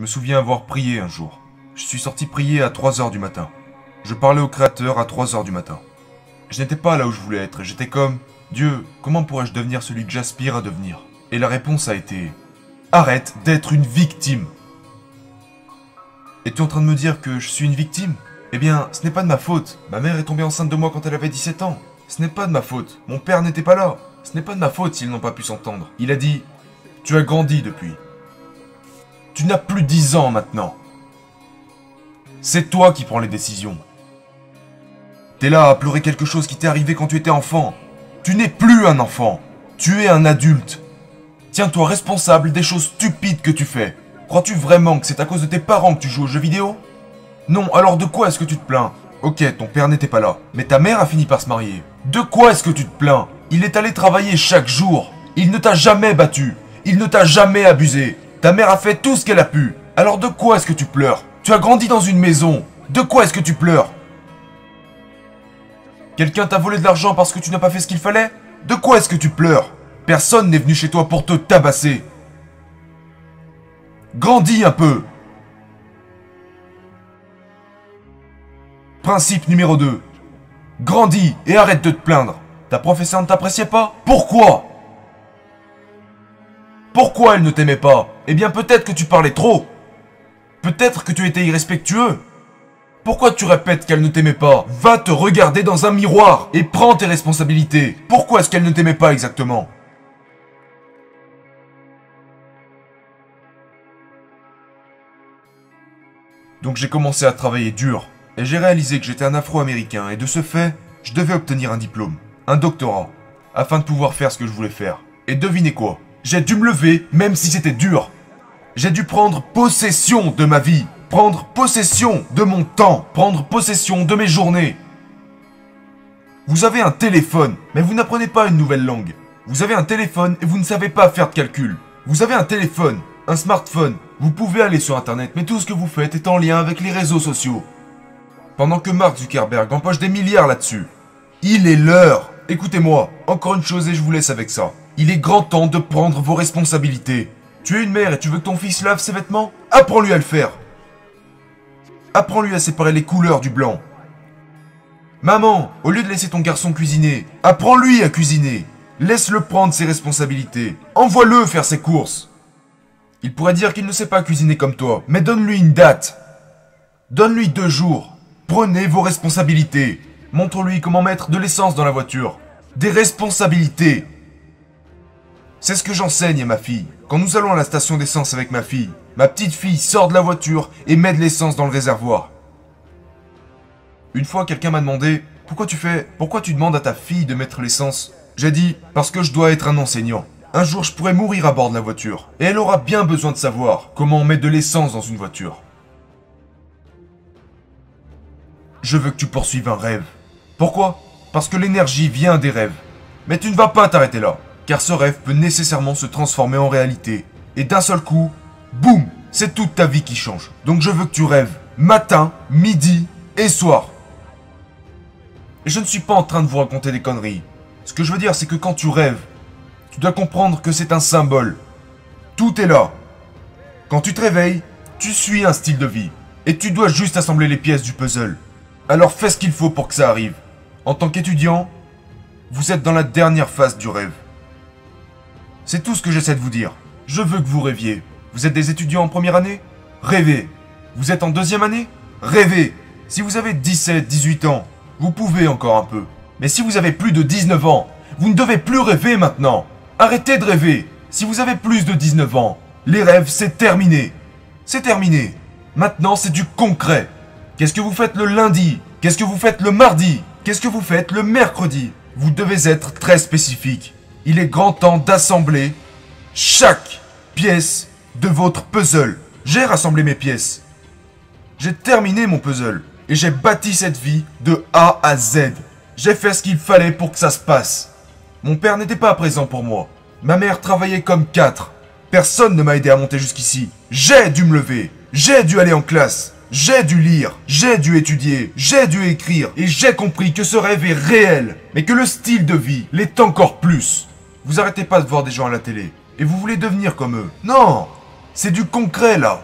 Je me souviens avoir prié un jour. Je suis sorti prier à 3 heures du matin. Je parlais au Créateur à 3 heures du matin. Je n'étais pas là où je voulais être, j'étais comme Dieu, comment pourrais-je devenir celui que j'aspire à devenir? Et la réponse a été arrête d'être une victime. Es-tu en train de me dire que je suis une victime? Eh bien, ce n'est pas de ma faute. Ma mère est tombée enceinte de moi quand elle avait 17 ans. Ce n'est pas de ma faute. Mon père n'était pas là. Ce n'est pas de ma faute s'ils n'ont pas pu s'entendre. Il a dit tu as grandi depuis. Tu n'as plus 10 ans maintenant. C'est toi qui prends les décisions. T'es là à pleurer quelque chose qui t'est arrivé quand tu étais enfant. Tu n'es plus un enfant. Tu es un adulte. Tiens-toi responsable des choses stupides que tu fais. Crois-tu vraiment que c'est à cause de tes parents que tu joues aux jeux vidéo? Non, alors de quoi est-ce que tu te plains? Ok, ton père n'était pas là, mais ta mère a fini par se marier. De quoi est-ce que tu te plains? Il est allé travailler chaque jour. Il ne t'a jamais battu. Il ne t'a jamais abusé. Ta mère a fait tout ce qu'elle a pu. Alors de quoi est-ce que tu pleures? Tu as grandi dans une maison. De quoi est-ce que tu pleures? Quelqu'un t'a volé de l'argent parce que tu n'as pas fait ce qu'il fallait? De quoi est-ce que tu pleures? Personne n'est venu chez toi pour te tabasser. Grandis un peu. Principe numéro 2. Grandis et arrête de te plaindre. Ta professeure ne t'appréciait pas? Pourquoi? Pourquoi elle ne t'aimait pas? Eh bien peut-être que tu parlais trop. Peut-être que tu étais irrespectueux. Pourquoi tu répètes qu'elle ne t'aimait pas? Va te regarder dans un miroir et prends tes responsabilités. Pourquoi est-ce qu'elle ne t'aimait pas exactement? Donc j'ai commencé à travailler dur. Et j'ai réalisé que j'étais un Afro-Américain et de ce fait, je devais obtenir un diplôme, un doctorat, afin de pouvoir faire ce que je voulais faire. Et devinez quoi? J'ai dû me lever même si c'était dur. J'ai dû prendre possession de ma vie, prendre possession de mon temps, prendre possession de mes journées. Vous avez un téléphone, mais vous n'apprenez pas une nouvelle langue. Vous avez un téléphone et vous ne savez pas faire de calcul. Vous avez un téléphone, un smartphone, vous pouvez aller sur internet, mais tout ce que vous faites est en lien avec les réseaux sociaux. Pendant que Mark Zuckerberg empoche des milliards là-dessus. Il est l'heure. Écoutez-moi, encore une chose et je vous laisse avec ça. Il est grand temps de prendre vos responsabilités. Tu es une mère et tu veux que ton fils lave ses vêtements? Apprends-lui à le faire. Apprends-lui à séparer les couleurs du blanc. Maman, au lieu de laisser ton garçon cuisiner, apprends-lui à cuisiner. Laisse-le prendre ses responsabilités. Envoie-le faire ses courses. Il pourrait dire qu'il ne sait pas cuisiner comme toi, mais donne-lui une date. Donne-lui 2 jours. Prenez vos responsabilités. Montre-lui comment mettre de l'essence dans la voiture. Des responsabilités. C'est ce que j'enseigne à ma fille. Quand nous allons à la station d'essence avec ma fille, ma petite fille sort de la voiture et met de l'essence dans le réservoir. Une fois, quelqu'un m'a demandé « Pourquoi tu demandes à ta fille de mettre l'essence ?» J'ai dit « Parce que je dois être un enseignant. Un jour, je pourrais mourir à bord de la voiture. Et elle aura bien besoin de savoir comment on met de l'essence dans une voiture. » Je veux que tu poursuives un rêve. Pourquoi? Parce que l'énergie vient des rêves. Mais tu ne vas pas t'arrêter là. Car ce rêve peut nécessairement se transformer en réalité. Et d'un seul coup, boum, c'est toute ta vie qui change. Donc je veux que tu rêves. Matin, midi et soir. Et je ne suis pas en train de vous raconter des conneries. Ce que je veux dire, c'est que quand tu rêves, tu dois comprendre que c'est un symbole. Tout est là. Quand tu te réveilles, tu suis un style de vie. Et tu dois juste assembler les pièces du puzzle. Alors fais ce qu'il faut pour que ça arrive. En tant qu'étudiant, vous êtes dans la dernière phase du rêve. C'est tout ce que j'essaie de vous dire. Je veux que vous rêviez. Vous êtes des étudiants en première année? Rêvez. Vous êtes en deuxième année? Rêvez. Si vous avez 17, 18 ans, vous pouvez encore un peu. Mais si vous avez plus de 19 ans, vous ne devez plus rêver maintenant. Arrêtez de rêver. Si vous avez plus de 19 ans, les rêves, c'est terminé. C'est terminé. Maintenant, c'est du concret. Qu'est-ce que vous faites le lundi? Qu'est-ce que vous faites le mardi? Qu'est-ce que vous faites le mercredi? Vous devez être très spécifique. Il est grand temps d'assembler chaque pièce de votre puzzle. J'ai rassemblé mes pièces. J'ai terminé mon puzzle. Et j'ai bâti cette vie de A à Z. J'ai fait ce qu'il fallait pour que ça se passe. Mon père n'était pas présent pour moi. Ma mère travaillait comme 4. Personne ne m'a aidé à monter jusqu'ici. J'ai dû me lever. J'ai dû aller en classe. J'ai dû lire, j'ai dû étudier, j'ai dû écrire, et j'ai compris que ce rêve est réel, mais que le style de vie l'est encore plus. Vous arrêtez pas de voir des gens à la télé, et vous voulez devenir comme eux. Non, c'est du concret là.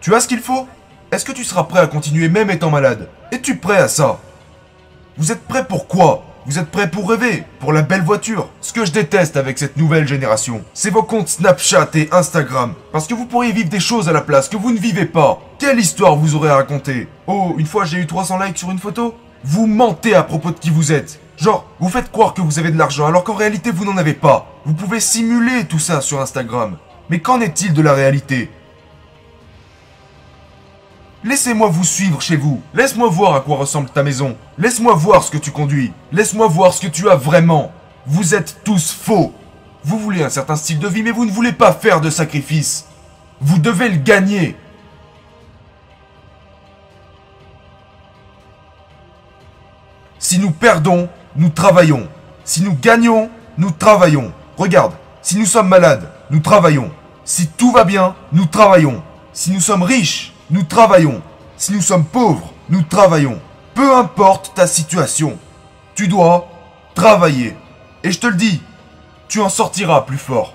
Tu as ce qu'il faut? Est-ce que tu seras prêt à continuer même étant malade? Es-tu prêt à ça? Vous êtes prêt pour quoi? Vous êtes prêt pour rêver? Pour la belle voiture? Ce que je déteste avec cette nouvelle génération, c'est vos comptes Snapchat et Instagram. Parce que vous pourriez vivre des choses à la place que vous ne vivez pas. Quelle histoire vous aurez à raconter? Oh, une fois j'ai eu 300 likes sur une photo? Vous mentez à propos de qui vous êtes. Genre, vous faites croire que vous avez de l'argent alors qu'en réalité vous n'en avez pas. Vous pouvez simuler tout ça sur Instagram. Mais qu'en est-il de la réalité? Laissez-moi vous suivre chez vous. Laisse-moi voir à quoi ressemble ta maison. Laisse-moi voir ce que tu conduis. Laisse-moi voir ce que tu as vraiment. Vous êtes tous faux. Vous voulez un certain style de vie, mais vous ne voulez pas faire de sacrifices. Vous devez le gagner. Si nous perdons, nous travaillons. Si nous gagnons, nous travaillons. Regarde, si nous sommes malades, nous travaillons. Si tout va bien, nous travaillons. Si nous sommes riches, nous travaillons. Si nous sommes pauvres, nous travaillons. Peu importe ta situation, tu dois travailler. Et je te le dis, tu en sortiras plus fort.